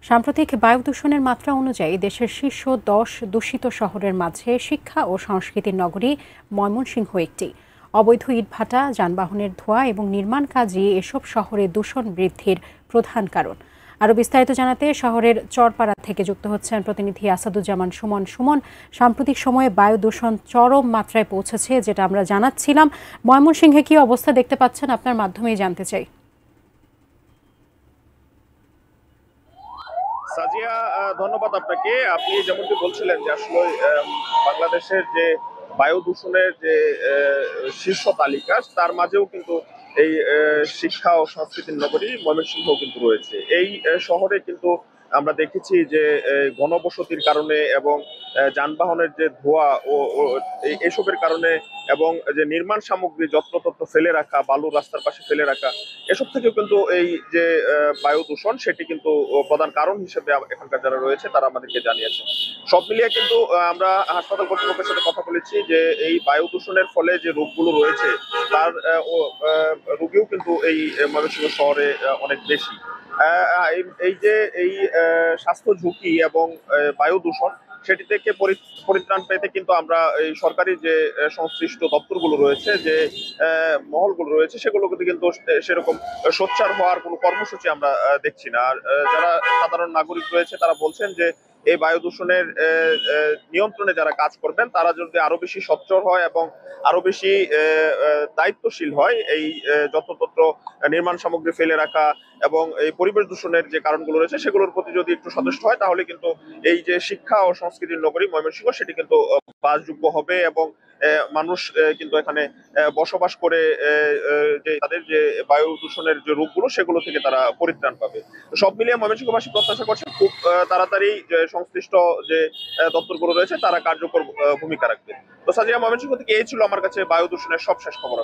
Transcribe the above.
সাম্প্রতিক বায়ু দূষণের মাত্রা অনুযায়ী দেশের শীর্ষ 10 দূষিত শহরের মাঝে শিক্ষা ও সংস্কৃতির নগরী ময়মনসিংহ একটি। অবৈধ ইটভাটা, যানবাহনের ধোঁয়া এবং নির্মাণ কাজই এসব শহরে দূষণ বৃদ্ধির প্রধান কারণ। আরও বিস্তারিত জানাতে শহরের চরপাড়া থেকে যুক্ত হচ্ছেন প্রতিনিধি আসাদুজ্জামান সুমন। সুমন, সাম্প্রতিক সময়ে বায়ু দূষণ চরম মাত্রায় পৌঁছেছে, যেটা আমরা জানাচ্ছিলাম। ময়মনসিংহে কি অবস্থা দেখতে পাচ্ছেন, আপনার মাধ্যমেই জানতে চাই। সাজিয়া, ধন্যবাদ আপনাকে। আপনি যেমনটি বলছিলেন যে আসলে বাংলাদেশের যে বায়ু দূষণের যে শীর্ষ তালিকা, তার মাঝেও কিন্তু এই শিক্ষা ও সংস্কৃতির নগরী ময়মনসিংহ কিন্তু রয়েছে। এই শহরে কিন্তু আমরা দেখেছি যে ঘনবসতির কারণে এবং যানবাহনের যে ধোঁয়া ও এসবের কারণে এবং যে নির্মাণ সামগ্রী যত্রতত্র ফেলে রাখা, বালু রাস্তার পাশে ফেলে রাখা, এসব থেকেও কিন্তু এই যে বায়ু দূষণ, সেটি কিন্তু প্রধান কারণ হিসেবে এখানকার যারা রয়েছে তারা আমাদেরকে জানিয়েছে। সব মিলিয়ে কিন্তু আমরা হাসপাতাল কর্তৃপক্ষের সাথে কথা বলেছি যে এই বায়ু দূষণের ফলে যে রোগগুলো রয়েছে তার রোগীও কিন্তু এই ময়মনসিংহ শহরে অনেক বেশি। এই যে এই স্বাস্থ্য ঝুঁকি এবং বায়ু দূষণ, সেটি থেকে পরিত্রাণ পেতে কিন্তু আমরা এই সরকারি যে সংশ্লিষ্ট দপ্তরগুলো রয়েছে, যে মহলগুলো রয়েছে, সেগুলোকে কিন্তু সেরকম সোচ্চার হওয়ার কোনো কর্মসূচি আমরা দেখছি না। আর যারা সাধারণ নাগরিক রয়েছে তারা বলছেন যে এই বায়ু দূষণের নিয়ন্ত্রণে যারা কাজ করবেন তারা যদি আরো বেশি সোচ্চার হয় এবং আরো বেশি দায়িত্বশীল হয়, এই যত্রতত্র নির্মাণ সামগ্রী ফেলে রাখা এবং এই পরিবেশ দূষণের যে কারণগুলো রয়েছে সেগুলোর প্রতি যদি একটু সচেষ্ট হয়, তাহলে কিন্তু এই যে শিক্ষা ও সংস্কৃতির নগরী ময়মনসিংহ, সেটি কিন্তু বাসযোগ্য হবে এবং মানুষ কিন্তু এখানে বসবাস করে যে তাদের যে বায়ু দূষণের যে রোগগুলো, সেগুলো থেকে তারা পরিত্রাণ পাবে। তো সব মিলিয়ে ময়মনসিংহবাসী প্রত্যাশা করছে খুব তাড়াতাড়ি যে সংশ্লিষ্ট যে দপ্তরগুলো রয়েছে তারা কার্যকর ভূমিকা রাখবে। তো সাজিয়া, ময়মনসিংহ থেকে এই ছিল আমার কাছে বায়ু দূষণের সবশেষ খবর।